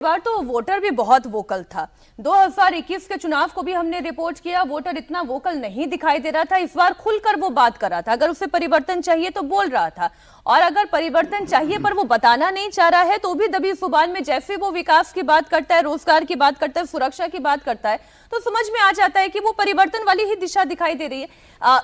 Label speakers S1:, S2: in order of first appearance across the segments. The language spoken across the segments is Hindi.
S1: बार तो वोटर भी बहुत वोकल था। 2021 के चुनाव को भी हमने रिपोर्ट किया, वोटर इतना वोकल नहीं दिखाई दे रहा था। इस बार खुलकर वो बात कर रहा था, अगर उसे परिवर्तन चाहिए तो बोल रहा था, और अगर परिवर्तन चाहिए पर वो बताना नहीं चाह रहा है तो भी दबी जुबान में जैसे वो विकास की बात करता है, रोजगार की बात करता है, सुरक्षा की बात करता है, तो समझ में आ जाता है कि वो परिवर्तन वाली ही दिशा दिखाई दे रही है।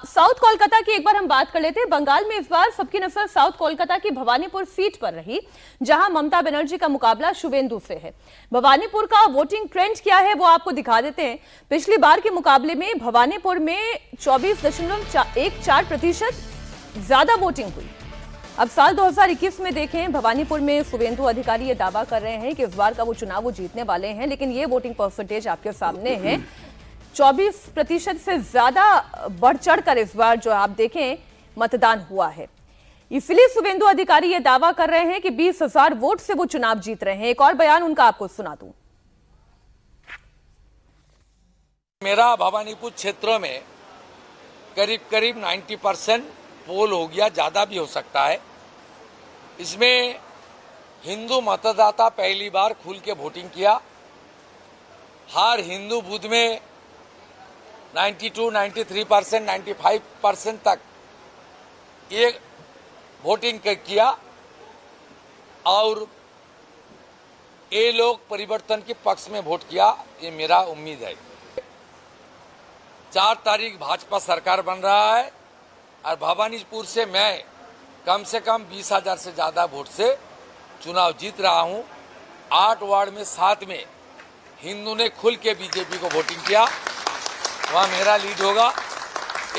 S1: साउथ कोलकाता की एक बार हम बात कर लेते हैं। बंगाल में इस बार सबकी नजर साउथ कोलकाता की भवानीपुर सीट पर रही, जहां ममता बनर्जी का मुकाबला शुवेंदु से है। भवानीपुर का वोटिंग ट्रेंड क्या है वो आपको दिखा देते हैं। पिछली बार के मुकाबले में भवानीपुर में 24.14% ज्यादा वोटिंग हुई। अब साल 2021 में देखें, भवानीपुर में शुवेंदु अधिकारी ये दावा कर रहे हैं कि इस बार का वो चुनाव वो जीतने वाले हैं, लेकिन ये वोटिंग परसेंटेज आपके सामने है। 24% से ज्यादा बढ़ चढ़कर इस बार जो आप देखें मतदान हुआ है। इसलिए शुवेंदु अधिकारी ये दावा कर रहे हैं कि 20,000 वोट से वो चुनाव जीत रहे हैं। एक और बयान उनका आपको सुना दूं।
S2: मेरा भवानीपुर क्षेत्रों में करीब 90% पोल हो गया, ज्यादा भी हो सकता है। इसमें हिंदू मतदाता पहली बार खुल के वोटिंग किया। हर हिंदू बूथ में 92, 93%, 95% तक ये वोटिंग किया, और ये लोग परिवर्तन के पक्ष में वोट किया, ये मेरा उम्मीद है। 4 तारीख भाजपा सरकार बन रहा है, और भवानीपुर से मैं कम से कम 20,000 से ज्यादा वोट से चुनाव जीत रहा हूं। 8 वार्ड में 7 में हिंदू ने खुल के बीजेपी को वोटिंग किया, वहां मेरा लीड होगा।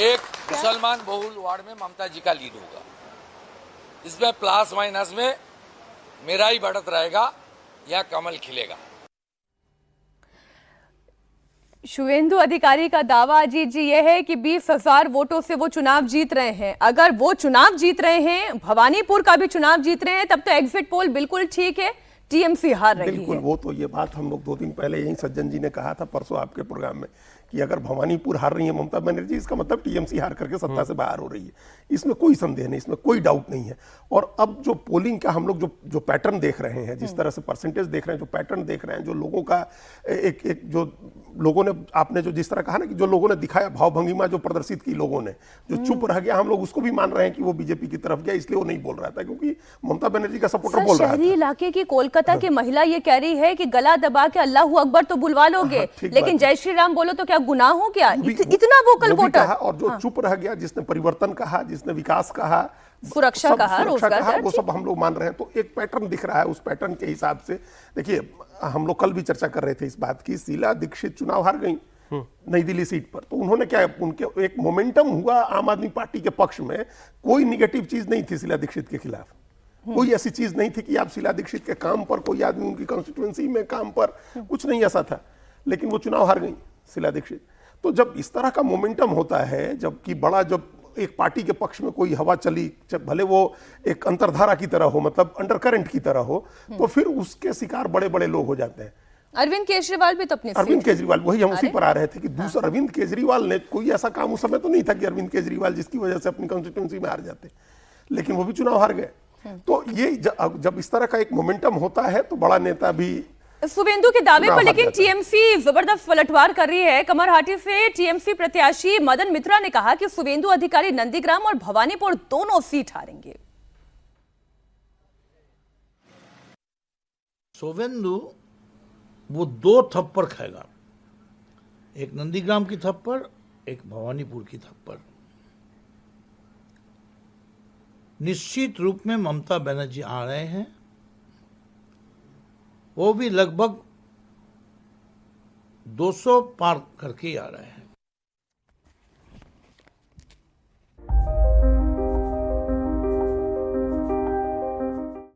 S2: एक मुसलमान बहुल वार्ड में ममता जी का लीड होगा। इसमें प्लस माइनस में मेरा ही बढ़त रहेगा या कमल खिलेगा।
S1: शुवेंदु अधिकारी का दावा अजीत जी यह है कि 20,000 वोटों से वो चुनाव जीत रहे हैं। अगर वो चुनाव जीत रहे हैं, भवानीपुर का भी चुनाव जीत रहे हैं, तब तो एग्जिट पोल बिल्कुल ठीक है, टीएमसी हार रही है।
S3: बिल्कुल, वो तो ये बात हम लोग 2 दिन पहले यही सज्जन जी ने कहा था, परसों आपके प्रोग्राम में, कि अगर भवानीपुर हार रही है ममता बनर्जी, इसका मतलब टीएमसी हार करके सत्ता से बाहर हो रही है। इसमें कोई संदेह नहीं, इसमें कोई डाउट नहीं है। और अब जो पोलिंग का हम लोग जो पैटर्न देख रहे हैं, जिस तरह से परसेंटेज देख रहे हैं, जो पैटर्न देख रहे हैं, जो लोगों का एक जो लोगों ने, आपने जो जिस तरह कहा ना कि जो लोगों ने दिखाया भाव भंगिमा जो प्रदर्शित की लोगों ने, जो चुप रह गया, हम लोग उसको भी मान रहे हैं कि वो बीजेपी की तरफ गया, इसलिए वो नहीं बोल रहा था क्योंकि ममता बनर्जी का सपोर्टर बोल रहा था।
S1: शहरी इलाके की कोलकाता की महिला ये कह रही है कि गला दबा के अल्लाह अकबर तो बुलवा लोगे, लेकिन जय श्री राम बोलो तो क्या गुनाह हो क्या? इतना वोकल वोटर।
S3: और जो चुप रह गया, जिसने परिवर्तन कहा, जिसने विकास कहा,
S1: सुरक्षा कहा, रोजगार कहा,
S3: वो सब हम लोग मान रहे हैं। तो एक पैटर्न दिख रहा है। उस पैटर्न के हिसाब से देखिए, हम लोग कल भी चर्चा कर रहे थे इस बात की, शीला दीक्षित चुनाव हार गई नई दिल्ली सीट पर, तो उन्होंने क्या, उनके एक मोमेंटम हुआ आम आदमी पार्टी के पक्ष में। कोई निगेटिव चीज नहीं थी शीला दीक्षित के खिलाफ, कोई ऐसी चीज नहीं थी कि आप शीला दीक्षित के काम पर, कोई आदमी उनकी कॉन्स्टिट्यूएंसी में काम पर, कुछ नहीं ऐसा था। लेकिन वो चुनाव हार गई शीला दीक्षित। तो जब इस तरह का मोमेंटम होता है, जबकि बड़ा, जब एक पार्टी के पक्ष में कोई हवा चली, जब भले वो एक अंतरधारा की तरह हो, मतलब अंडरकरेंट की तरह हो, तो फिर उसके शिकार बड़े बड़े लोग हो जाते हैं।
S1: अरविंद केजरीवाल भी तो अपनी
S3: अरविंद केजरीवाल, वही हम उसी पर आ रहे थे कि दूसरा अरविंद केजरीवाल ने, कोई ऐसा काम उस समय तो नहीं था कि अरविंद केजरीवाल जिसकी वजह से अपनी कॉन्स्टिट्यूएंसी में हार जाते, लेकिन वो भी चुनाव हार गए। तो ये जब इस तरह का एक मोमेंटम होता है तो बड़ा नेता भी
S1: शुवेंदु के दावे पर लेकिन टीएमसी जबरदस्त पलटवार कर रही है। कमरहाटी से टीएमसी प्रत्याशी मदन मित्रा ने कहा कि शुवेंदु अधिकारी नंदीग्राम और भवानीपुर दोनों सीट हारेंगे।
S4: शुवेंदु वो 2 थप्पड़ खाएगा, एक नंदीग्राम की थप्पड़, एक भवानीपुर की थप्पड़। निश्चित रूप में ममता बनर्जी आ रहे हैं, वो भी लगभग 200 पार करके आ रहे हैं।